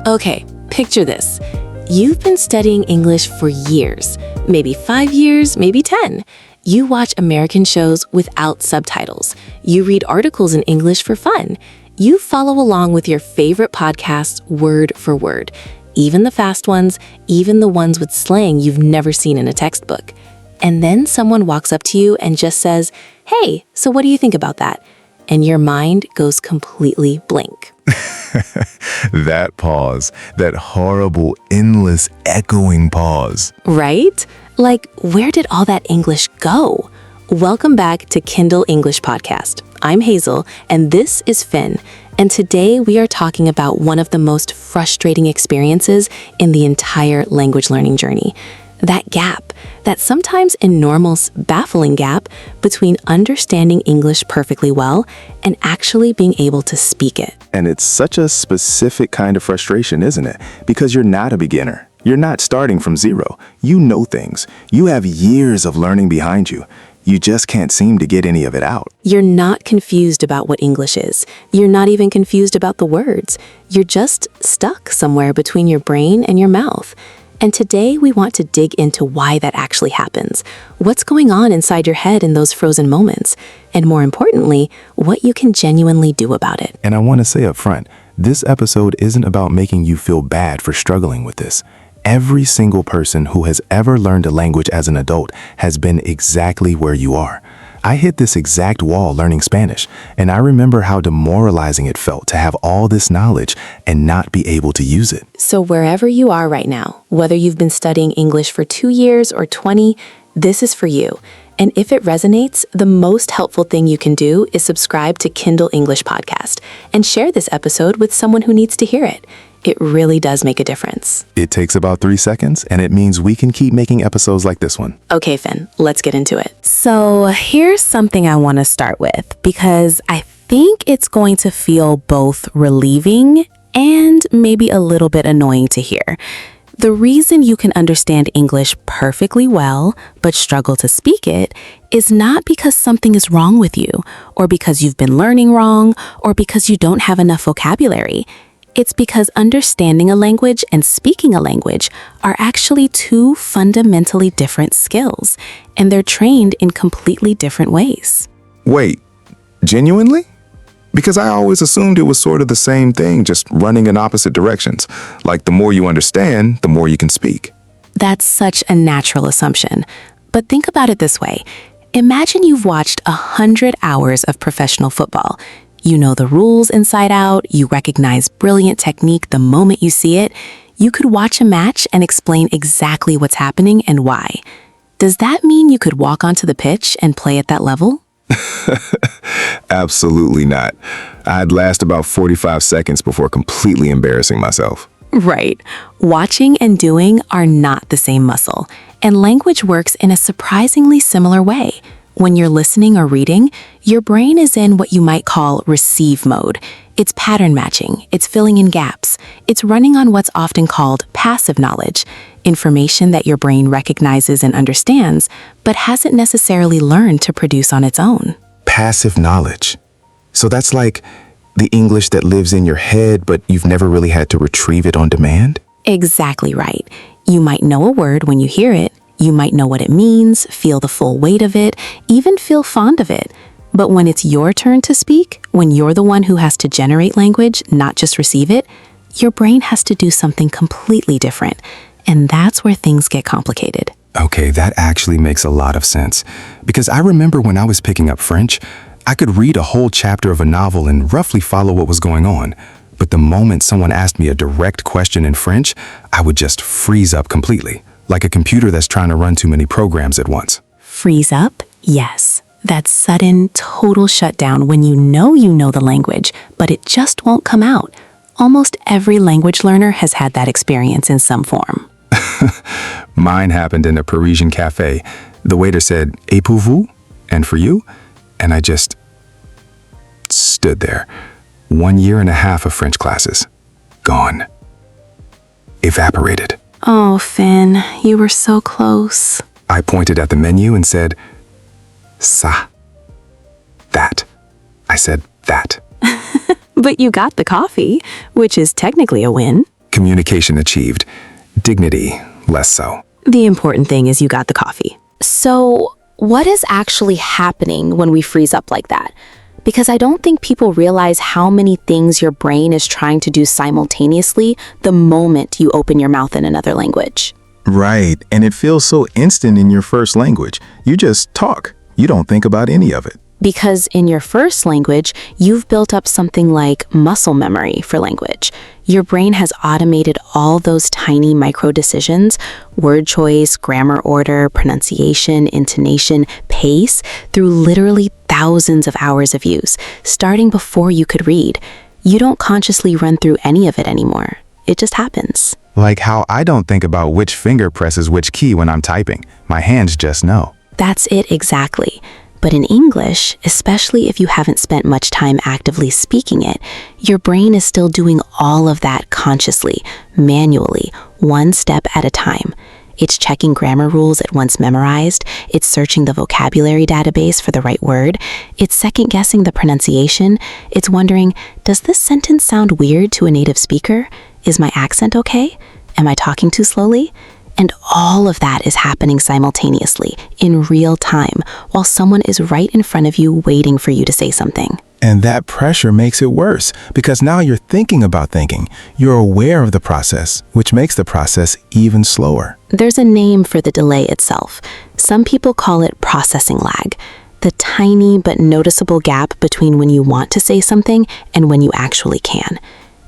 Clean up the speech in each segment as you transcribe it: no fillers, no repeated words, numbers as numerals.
Okay, picture this. You've been studying English for years, maybe 5 years, maybe 10. You watch American shows without subtitles. You read articles in English for fun. You follow along with your favorite podcasts word for word, even the fast ones, even the ones with slang you've never seen in a textbook. And then someone walks up to you and just says, "Hey, so what do you think about that?" And your mind goes completely blank. That pause, that horrible, endless, echoing pause. Right? Like, where did all that English go? Welcome back to Kindle English Podcast. I'm Hazel, and this is Finn. And today we are talking about one of the most frustrating experiences in the entire language learning journey. That gap, that sometimes enormous, baffling gap between understanding English perfectly well and actually being able to speak it. And it's such a specific kind of frustration, isn't it? Because you're not a beginner. You're not starting from zero. You know things. You have years of learning behind you. You just can't seem to get any of it out. You're not confused about what English is. You're not even confused about the words. You're just stuck somewhere between your brain and your mouth. And today we want to dig into why that actually happens, what's going on inside your head in those frozen moments, and more importantly, what you can genuinely do about it. And I want to say up front, this episode isn't about making you feel bad for struggling with this. Every single person who has ever learned a language as an adult has been exactly where you are. I hit this exact wall learning Spanish, and I remember how demoralizing it felt to have all this knowledge and not be able to use it. So wherever you are right now, whether you've been studying English for 2 years or 20, this is for you. And if it resonates, the most helpful thing you can do is subscribe to Kindle English Podcast and share this episode with someone who needs to hear it. It really does make a difference. It takes about 3 seconds, and it means we can keep making episodes like this one. Okay, Finn, let's get into it. So here's something I want to start with because I think it's going to feel both relieving and maybe a little bit annoying to hear. The reason you can understand English perfectly well but struggle to speak it is not because something is wrong with you, or because you've been learning wrong, or because you don't have enough vocabulary. It's because understanding a language and speaking a language are actually two fundamentally different skills, and they're trained in completely different ways. Wait, genuinely? Because I always assumed it was sort of the same thing, just running in opposite directions. Like the more you understand, the more you can speak. That's such a natural assumption. But think about it this way. Imagine you've watched 100 hours of professional football. You know the rules inside out, you recognize brilliant technique the moment you see it. You could watch a match and explain exactly what's happening and why. Does that mean you could walk onto the pitch and play at that level? Absolutely not. I'd last about 45 seconds before completely embarrassing myself. Right. Watching and doing are not the same muscle, and language works in a surprisingly similar way. When you're listening or reading, your brain is in what you might call receive mode. It's pattern matching, it's filling in gaps, it's running on what's often called passive knowledge, information that your brain recognizes and understands, but hasn't necessarily learned to produce on its own. Passive knowledge. So that's like the English that lives in your head, but you've never really had to retrieve it on demand? Exactly right. You might know a word when you hear it. You might know what it means, feel the full weight of it, even feel fond of it. But when it's your turn to speak, when you're the one who has to generate language, not just receive it, your brain has to do something completely different. And that's where things get complicated. Okay, that actually makes a lot of sense. Because I remember when I was picking up French, I could read a whole chapter of a novel and roughly follow what was going on. But the moment someone asked me a direct question in French, I would just freeze up completely, like a computer that's trying to run too many programs at once. Freeze up? Yes. That sudden, total shutdown when you know the language, but it just won't come out. Almost every language learner has had that experience in some form. Mine happened in a Parisian cafe. The waiter said, "Et pour vous?" And for you? And I just stood there. 1 year and a half of French classes. Gone. Evaporated. Oh, Finn, you were so close. I pointed at the menu and said, "Ça." That. I said that. But you got the coffee, which is technically a win. Communication achieved. Dignity, less so. The important thing is you got the coffee. So, what is actually happening when we freeze up like that? Because I don't think people realize how many things your brain is trying to do simultaneously the moment you open your mouth in another language. Right, and it feels so instant in your first language. You just talk. You don't think about any of it. Because in your first language, you've built up something like muscle memory for language. Your brain has automated all those tiny micro decisions, word choice, grammar order, pronunciation, intonation, pace, through literally thousands of hours of use, starting before you could read. You don't consciously run through any of it anymore. It just happens. Like how I don't think about which finger presses which key when I'm typing. My hands just know. That's it exactly. But in English, especially if you haven't spent much time actively speaking it, your brain is still doing all of that consciously, manually, one step at a time. It's checking grammar rules it once memorized, it's searching the vocabulary database for the right word, it's second-guessing the pronunciation, it's wondering, does this sentence sound weird to a native speaker? Is my accent okay? Am I talking too slowly? And all of that is happening simultaneously, in real time, while someone is right in front of you waiting for you to say something. And that pressure makes it worse, because now you're thinking about thinking. You're aware of the process, which makes the process even slower. There's a name for the delay itself. Some people call it processing lag, the tiny but noticeable gap between when you want to say something and when you actually can.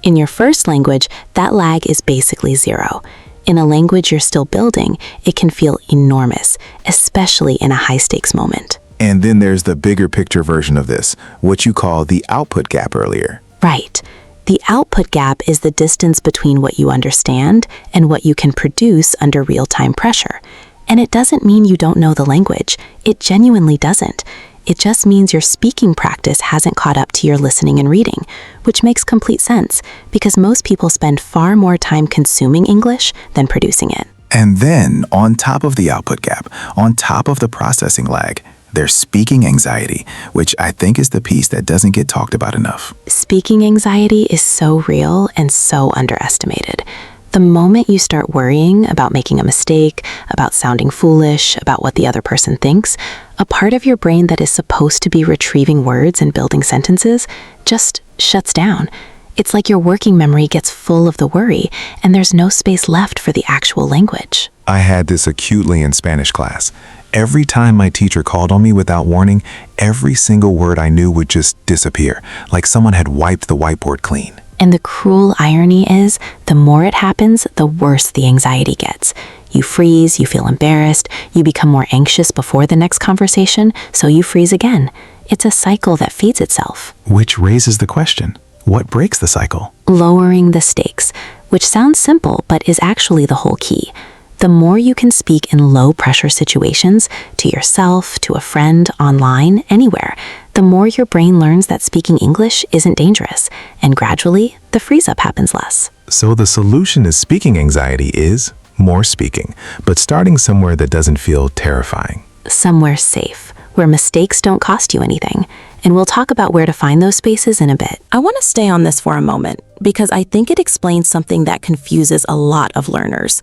In your first language, that lag is basically zero. In a language you're still building, it can feel enormous, especially in a high-stakes moment. And then there's the bigger picture version of this, what you call the output gap earlier. Right. The output gap is the distance between what you understand and what you can produce under real-time pressure. And it doesn't mean you don't know the language. It genuinely doesn't. It just means your speaking practice hasn't caught up to your listening and reading, which makes complete sense because most people spend far more time consuming English than producing it. And then, on top of the output gap, on top of the processing lag, there's speaking anxiety, which I think is the piece that doesn't get talked about enough. Speaking anxiety is so real and so underestimated. The moment you start worrying about making a mistake, about sounding foolish, about what the other person thinks, a part of your brain that is supposed to be retrieving words and building sentences just shuts down. It's like your working memory gets full of the worry, and there's no space left for the actual language. I had this acutely in Spanish class. Every time my teacher called on me without warning, every single word I knew would just disappear, like someone had wiped the whiteboard clean. And the cruel irony is, the more it happens, the worse the anxiety gets. You freeze, you feel embarrassed, you become more anxious before the next conversation, so you freeze again. It's a cycle that feeds itself. Which raises the question, what breaks the cycle? Lowering the stakes, which sounds simple but is actually the whole key. The more you can speak in low-pressure situations, to yourself, to a friend, online, anywhere, the more your brain learns that speaking English isn't dangerous, and gradually, the freeze-up happens less. So the solution to speaking anxiety is more speaking, but starting somewhere that doesn't feel terrifying. Somewhere safe, where mistakes don't cost you anything. And we'll talk about where to find those spaces in a bit. I want to stay on this for a moment, because I think it explains something that confuses a lot of learners.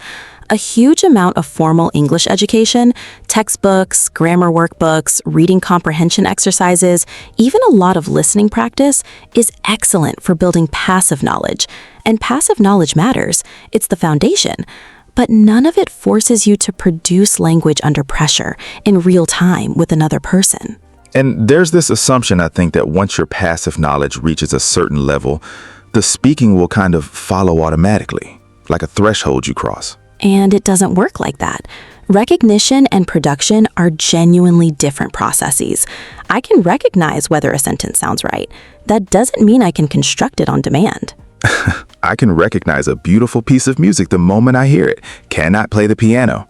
A huge amount of formal English education, textbooks, grammar workbooks, reading comprehension exercises, even a lot of listening practice is excellent for building passive knowledge. And passive knowledge matters. It's the foundation. But none of it forces you to produce language under pressure in real time with another person. And there's this assumption, I think, that once your passive knowledge reaches a certain level, the speaking will kind of follow automatically, like a threshold you cross. And it doesn't work like that. Recognition and production are genuinely different processes. I can recognize whether a sentence sounds right. That doesn't mean I can construct it on demand. I can recognize a beautiful piece of music the moment I hear it. Cannot play the piano.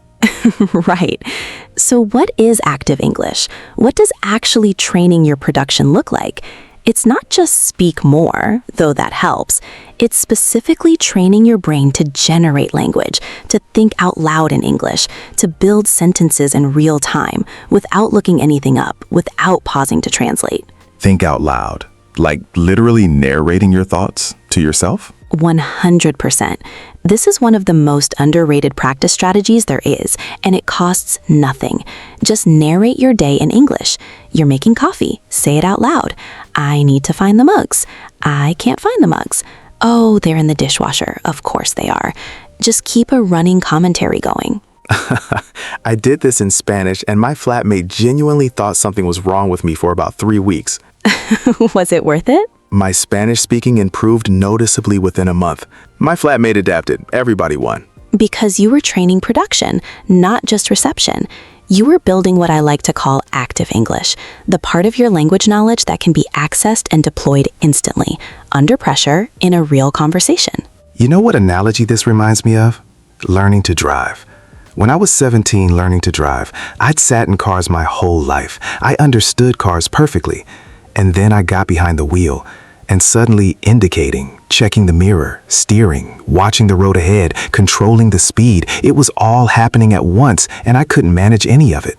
Right. So what is active English? What does actually training your production look like? It's not just speak more, though that helps. It's specifically training your brain to generate language, to think out loud in English, to build sentences in real time, without looking anything up, without pausing to translate. Think out loud, like literally narrating your thoughts to To yourself? 100%. This is one of the most underrated practice strategies there is, and it costs nothing. Just narrate your day in English. You're making coffee. Say it out loud. I need to find the mugs. I can't find the mugs. Oh, they're in the dishwasher. Of course they are. Just keep a running commentary going. I did this in Spanish, and my flatmate genuinely thought something was wrong with me for about 3 weeks. Was it worth it? My Spanish speaking improved noticeably within a month. My flatmate adapted. Everybody won. Because you were training production, not just reception. You were building what I like to call active English, the part of your language knowledge that can be accessed and deployed instantly, under pressure, in a real conversation. You know what analogy this reminds me of? Learning to drive. When I was 17 learning to drive, I'd sat in cars my whole life. I understood cars perfectly. And then I got behind the wheel, and suddenly indicating, checking the mirror, steering, watching the road ahead, controlling the speed. It was all happening at once, and I couldn't manage any of it.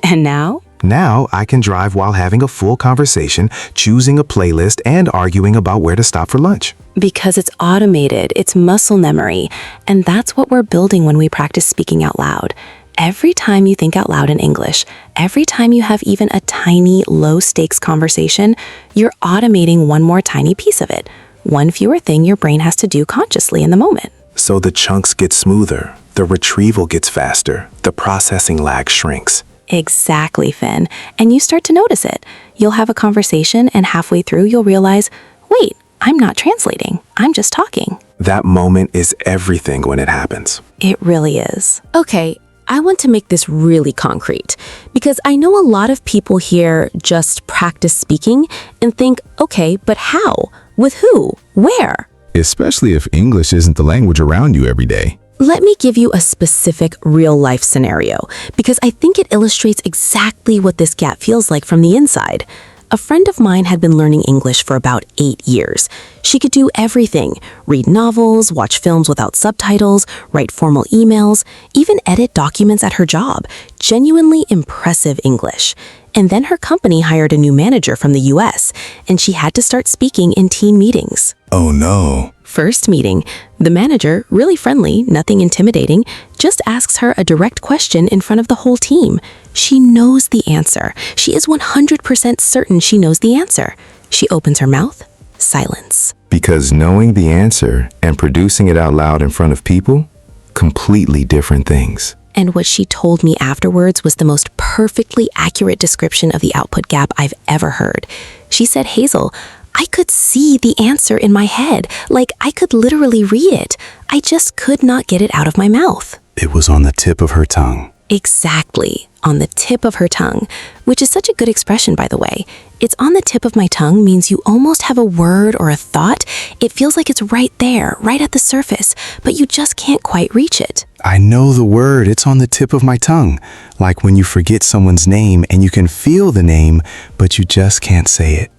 And now? Now I can drive while having a full conversation, choosing a playlist, and arguing about where to stop for lunch. Because it's automated, it's muscle memory, and that's what we're building when we practice speaking out loud. Every time you think out loud in English, every time you have even a tiny, low-stakes conversation, you're automating one more tiny piece of it, one fewer thing your brain has to do consciously in the moment. So the chunks get smoother, the retrieval gets faster, the processing lag shrinks. Exactly, Finn. And you start to notice it. You'll have a conversation, and halfway through you'll realize, wait, I'm not translating. I'm just talking. That moment is everything when it happens. It really is. Okay, I want to make this really concrete because I know a lot of people here just practice speaking and think, okay, but how? With who? Where? Especially if English isn't the language around you every day. Let me give you a specific real-life scenario because I think it illustrates exactly what this gap feels like from the inside. A friend of mine had been learning English for about 8 years. She could do everything: read novels, watch films without subtitles, write formal emails, even edit documents at her job. Genuinely impressive English. And then her company hired a new manager from the US, and she had to start speaking in team meetings. Oh no. First meeting, the manager, really friendly, nothing intimidating, just asks her a direct question in front of the whole team. She knows the answer. She is 100% certain she knows the answer. She opens her mouth, silence. Because knowing the answer and producing it out loud in front of people, completely different things. And what she told me afterwards was the most perfectly accurate description of the output gap I've ever heard. She said, Hazel, I could see the answer in my head, like I could literally read it. I just could not get it out of my mouth. It was on the tip of her tongue. Exactly, on the tip of her tongue, which is such a good expression, by the way. It's on the tip of my tongue means you almost have a word or a thought. It feels like it's right there, right at the surface, but you just can't quite reach it. I know the word. It's on the tip of my tongue. Like when you forget someone's name and you can feel the name, but you just can't say it.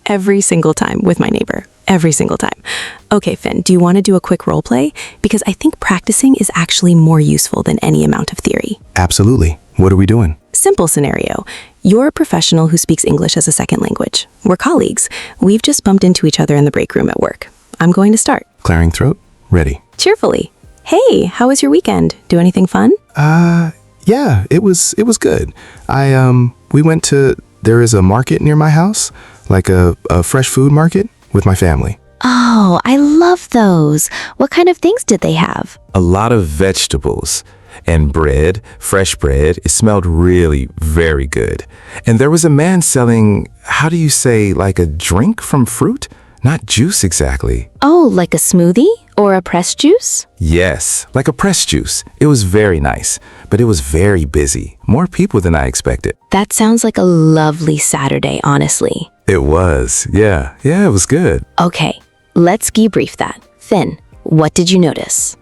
Every single time with my neighbor. Every single time. Okay, Finn, do you want to do a quick role play? Because I think practicing is actually more useful than any amount of theory. Absolutely. What are we doing? Simple scenario. You're a professional who speaks English as a second language. We're colleagues. We've just bumped into each other in the break room at work. I'm going to start. Clearing throat? Ready. Cheerfully. Hey, how was your weekend? Do anything fun? Yeah, it was good. We went to, there is a market near my house, like a fresh food market with my family. Oh, I love those. What kind of things did they have? A lot of vegetables and bread, fresh bread. It smelled really very good. And there was a man selling, how do you say, like a drink from fruit? Not juice exactly. Oh, like a smoothie or a pressed juice? Yes, like a pressed juice. It was very nice, but it was very busy. More people than I expected. That sounds like a lovely Saturday, honestly. It was. Yeah, it was good. Okay, let's debrief that. Finn, what did you notice?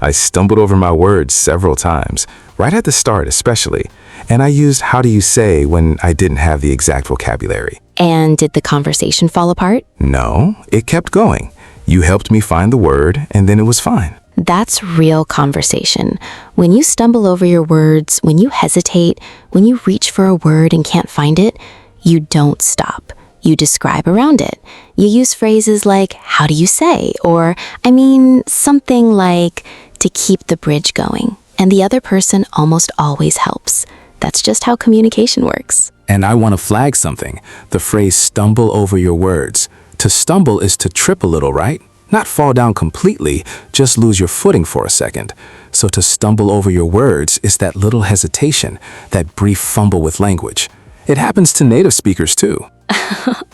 I stumbled over my words several times, right at the start especially, and I used how do you say when I didn't have the exact vocabulary. And did the conversation fall apart? No, it kept going. You helped me find the word, and then it was fine. That's real conversation. When you stumble over your words, when you hesitate, when you reach for a word and can't find it, you don't stop. You describe around it. You use phrases like, how do you say? Or, something like, to keep the bridge going. And the other person almost always helps. That's just how communication works. And I want to flag something. The phrase stumble over your words. To stumble is to trip a little, right? Not fall down completely, just lose your footing for a second. So to stumble over your words is that little hesitation, that brief fumble with language. It happens to native speakers too.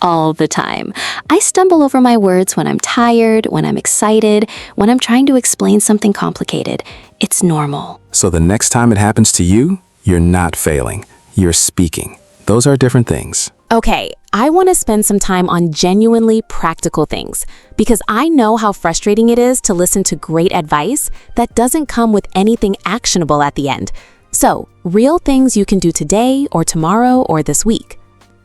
All the time. I stumble over my words when I'm tired, when I'm excited, when I'm trying to explain something complicated. It's normal. So the next time it happens to you, you're not failing. You're speaking. Those are different things. Okay, I want to spend some time on genuinely practical things because I know how frustrating it is to listen to great advice that doesn't come with anything actionable at the end. So, real things you can do today or tomorrow or this week.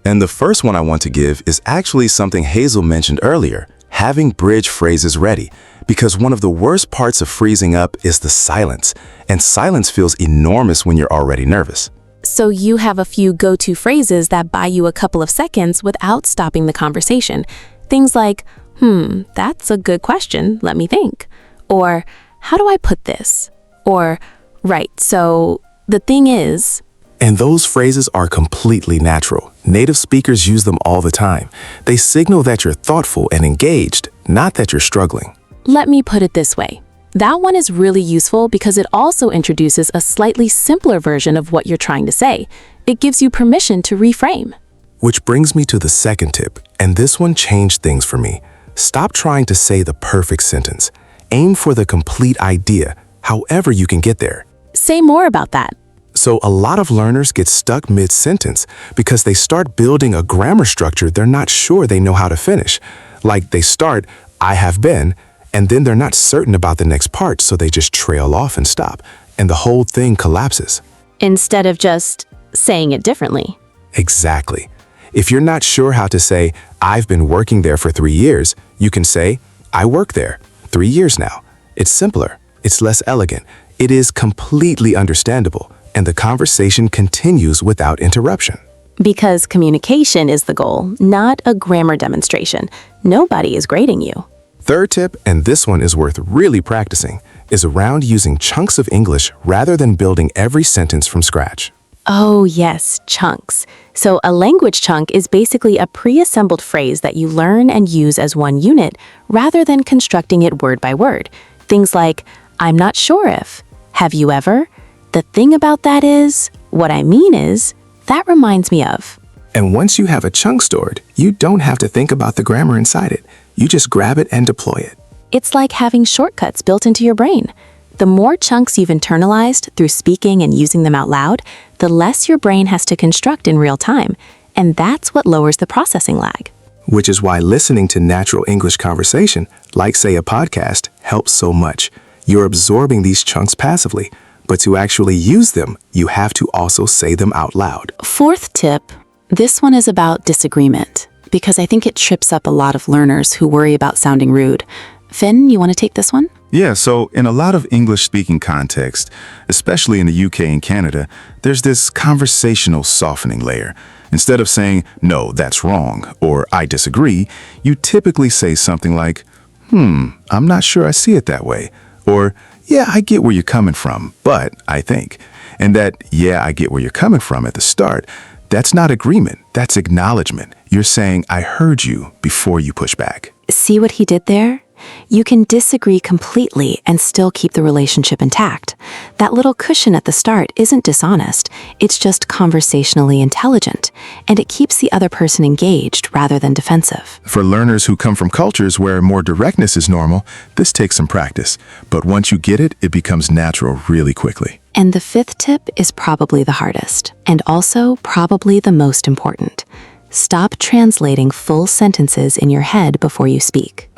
And the first one I want to give is actually something Hazel mentioned earlier, having bridge phrases ready. Because one of the worst parts of freezing up is the silence, and silence feels enormous when you're already nervous. So you have a few go-to phrases that buy you a couple of seconds without stopping the conversation. Things like, that's a good question, let me think. Or, how do I put this? Or, right, so the thing is... And those phrases are completely natural. Native speakers use them all the time. They signal that you're thoughtful and engaged, not that you're struggling. Let me put it this way. That one is really useful because it also introduces a slightly simpler version of what you're trying to say. It gives you permission to reframe. Which brings me to the second tip, and this one changed things for me. Stop trying to say the perfect sentence. Aim for the complete idea, however you can get there. Say more about that. So a lot of learners get stuck mid-sentence because they start building a grammar structure they're not sure they know how to finish. Like they start, I have been, and then they're not certain about the next part, so they just trail off and stop, and the whole thing collapses. Instead of just saying it differently. Exactly. If you're not sure how to say, I've been working there for 3 years, you can say, I work there 3 years now. It's simpler. It's less elegant. It is completely understandable, and the conversation continues without interruption. Because communication is the goal, not a grammar demonstration. Nobody is grading you. Third tip, and this one is worth really practicing, is around using chunks of English rather than building every sentence from scratch. Oh yes, chunks. So a language chunk is basically a pre-assembled phrase that you learn and use as one unit rather than constructing it word by word. Things like, I'm not sure if, have you ever? The thing about that is, what I mean is, that reminds me of. And once you have a chunk stored, you don't have to think about the grammar inside it. You just grab it and deploy it. It's like having shortcuts built into your brain. The more chunks you've internalized through speaking and using them out loud, the less your brain has to construct in real time. And that's what lowers the processing lag. Which is why listening to natural English conversation, like say a podcast, helps so much. You're absorbing these chunks passively, but to actually use them, you have to also say them out loud. Fourth tip, this one is about disagreement, because I think it trips up a lot of learners who worry about sounding rude. Finn, you want to take this one? Yeah, so in a lot of English-speaking context, especially in the UK and Canada, there's this conversational softening layer. Instead of saying, no, that's wrong, or I disagree, you typically say something like, I'm not sure I see it that way, or yeah, I get where you're coming from, but I think. And that, yeah, I get where you're coming from at the start, that's not agreement, that's acknowledgement. You're saying, I heard you before you push back. See what he did there? You can disagree completely and still keep the relationship intact. That little cushion at the start isn't dishonest, it's just conversationally intelligent, and it keeps the other person engaged rather than defensive. For learners who come from cultures where more directness is normal, this takes some practice. But once you get it, it becomes natural really quickly. And the fifth tip is probably the hardest, and also probably the most important. Stop translating full sentences in your head before you speak.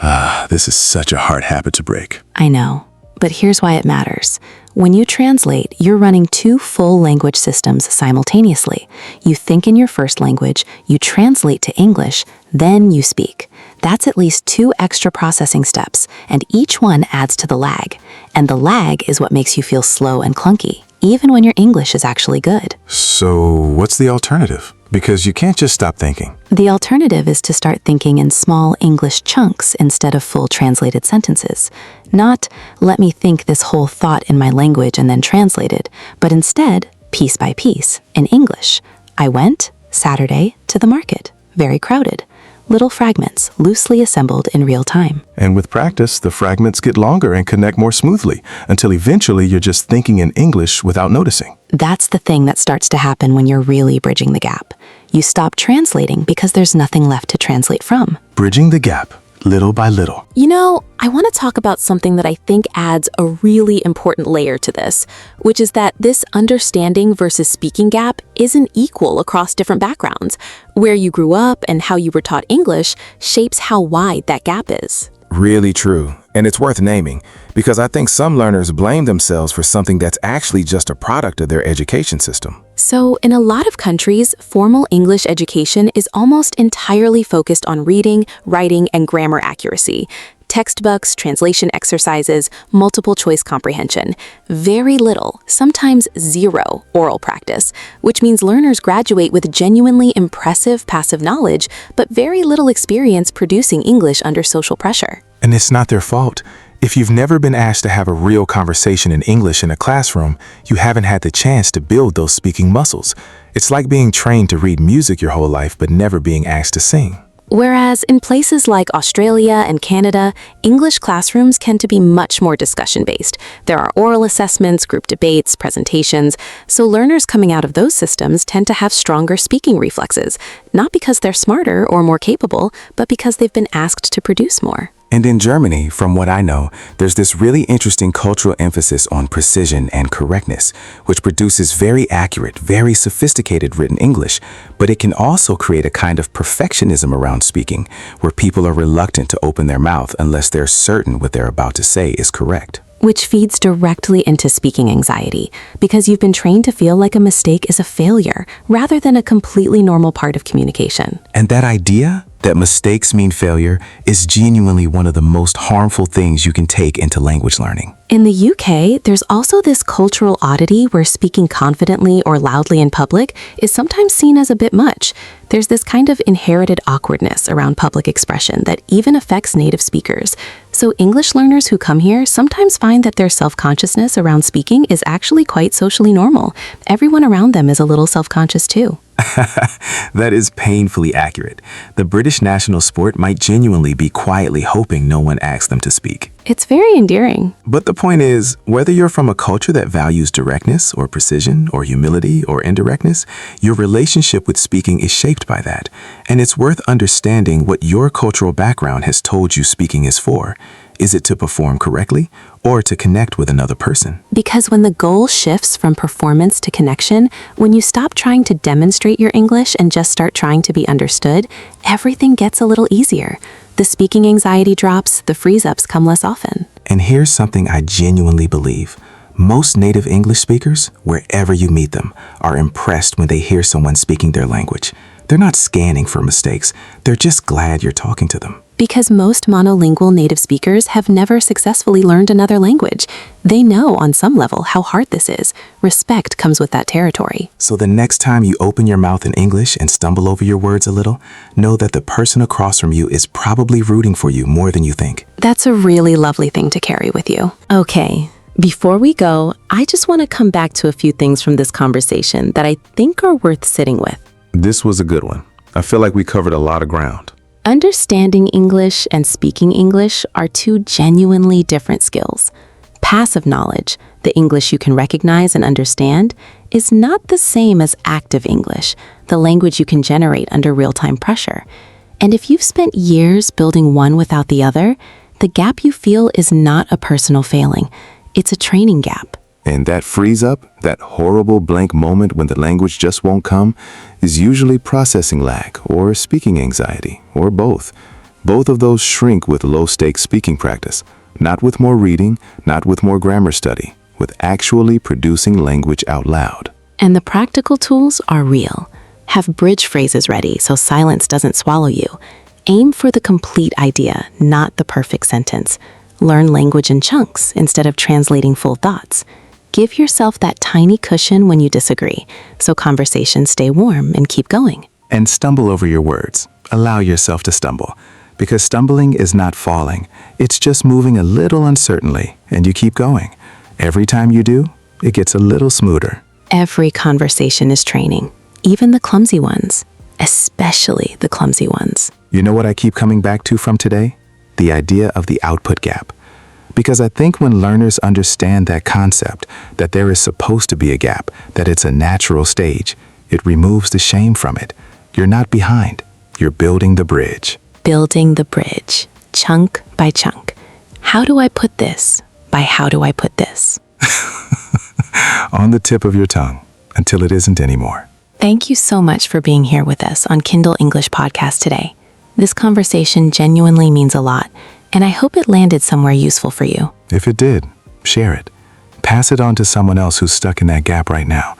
This is such a hard habit to break. I know, but here's why it matters. When you translate, you're running two full language systems simultaneously. You think in your first language, you translate to English, then you speak. That's at least 2 extra processing steps, and each one adds to the lag. And the lag is what makes you feel slow and clunky, even when your English is actually good. So what's the alternative? Because you can't just stop thinking. The alternative is to start thinking in small English chunks instead of full translated sentences. Not, let me think this whole thought in my language and then translate it, but instead, piece by piece, in English. I went, Saturday, to the market. Very crowded. Little fragments, loosely assembled in real time. And with practice, the fragments get longer and connect more smoothly, until eventually you're just thinking in English without noticing. That's the thing that starts to happen when you're really bridging the gap. You stop translating because there's nothing left to translate from. Bridging the gap, little by little. You know, I want to talk about something that I think adds a really important layer to this, which is that this understanding versus speaking gap isn't equal across different backgrounds. Where you grew up and how you were taught English shapes how wide that gap is. Really true. And it's worth naming, because I think some learners blame themselves for something that's actually just a product of their education system. So, in a lot of countries, formal English education is almost entirely focused on reading, writing, and grammar accuracy. Textbooks, translation exercises, multiple choice comprehension. Very little, sometimes zero, oral practice, which means learners graduate with genuinely impressive passive knowledge, but very little experience producing English under social pressure. And it's not their fault. If you've never been asked to have a real conversation in English in a classroom, you haven't had the chance to build those speaking muscles. It's like being trained to read music your whole life, but never being asked to sing. Whereas in places like Australia and Canada, English classrooms tend to be much more discussion-based. There are oral assessments, group debates, presentations, so learners coming out of those systems tend to have stronger speaking reflexes, not because they're smarter or more capable, but because they've been asked to produce more. And in Germany, from what I know, there's this really interesting cultural emphasis on precision and correctness, which produces very accurate, very sophisticated written English, but it can also create a kind of perfectionism around speaking, where people are reluctant to open their mouth unless they're certain what they're about to say is correct. Which feeds directly into speaking anxiety, because you've been trained to feel like a mistake is a failure, rather than a completely normal part of communication. And that idea that mistakes mean failure is genuinely one of the most harmful things you can take into language learning. In the UK, there's also this cultural oddity where speaking confidently or loudly in public is sometimes seen as a bit much. There's this kind of inherited awkwardness around public expression that even affects native speakers. So English learners who come here sometimes find that their self-consciousness around speaking is actually quite socially normal. Everyone around them is a little self-conscious too. That is painfully accurate. The British national sport might genuinely be quietly hoping no one asks them to speak. It's very endearing. But the point is, whether you're from a culture that values directness or precision or humility or indirectness, your relationship with speaking is shaped by that. And it's worth understanding what your cultural background has told you speaking is for. Is it to perform correctly or to connect with another person? Because when the goal shifts from performance to connection, when you stop trying to demonstrate your English and just start trying to be understood, everything gets a little easier. The speaking anxiety drops, the freeze-ups come less often. And here's something I genuinely believe. Most native English speakers, wherever you meet them, are impressed when they hear someone speaking their language. They're not scanning for mistakes. They're just glad you're talking to them. Because most monolingual native speakers have never successfully learned another language. They know on some level how hard this is. Respect comes with that territory. So the next time you open your mouth in English and stumble over your words a little, know that the person across from you is probably rooting for you more than you think. That's a really lovely thing to carry with you. Okay, before we go, I just want to come back to a few things from this conversation that I think are worth sitting with. This was a good one. I feel like we covered a lot of ground. Understanding English and speaking English are two genuinely different skills. Passive knowledge, the English you can recognize and understand, is not the same as active English, the language you can generate under real-time pressure. And if you've spent years building one without the other, the gap you feel is not a personal failing. It's a training gap. And that freeze up, that horrible blank moment when the language just won't come, is usually processing lag or speaking anxiety, or both. Both of those shrink with low-stakes speaking practice, not with more reading, not with more grammar study, with actually producing language out loud. And the practical tools are real. Have bridge phrases ready so silence doesn't swallow you. Aim for the complete idea, not the perfect sentence. Learn language in chunks instead of translating full thoughts. give yourself that tiny cushion when you disagree, so conversations stay warm and keep going. And stumble over your words. Allow yourself to stumble. Because stumbling is not falling. It's just moving a little uncertainly, and you keep going. Every time you do, it gets a little smoother. Every conversation is training, even the clumsy ones, especially the clumsy ones. You know what I keep coming back to from today? The idea of the output gap. Because I think when learners understand that concept, that there is supposed to be a gap, that it's a natural stage, it removes the shame from it. You're not behind. You're building the bridge. Building the bridge, chunk by chunk. How do I put this? By how do I put this? On the tip of your tongue, until it isn't anymore. Thank you so much for being here with us on Kindle English Podcast today. This conversation genuinely means a lot, and I hope it landed somewhere useful for you. If it did, share it. Pass it on to someone else who's stuck in that gap right now.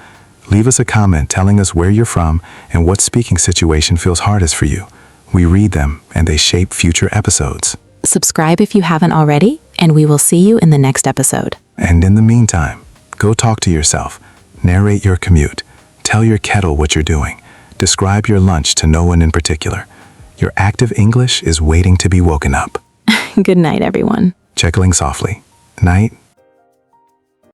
Leave us a comment telling us where you're from and what speaking situation feels hardest for you. We read them, and they shape future episodes. Subscribe if you haven't already, and we will see you in the next episode. And in the meantime, go talk to yourself. Narrate your commute. Tell your kettle what you're doing. Describe your lunch to no one in particular. Your active English is waiting to be woken up. Good night, everyone. Chuckling softly. Night,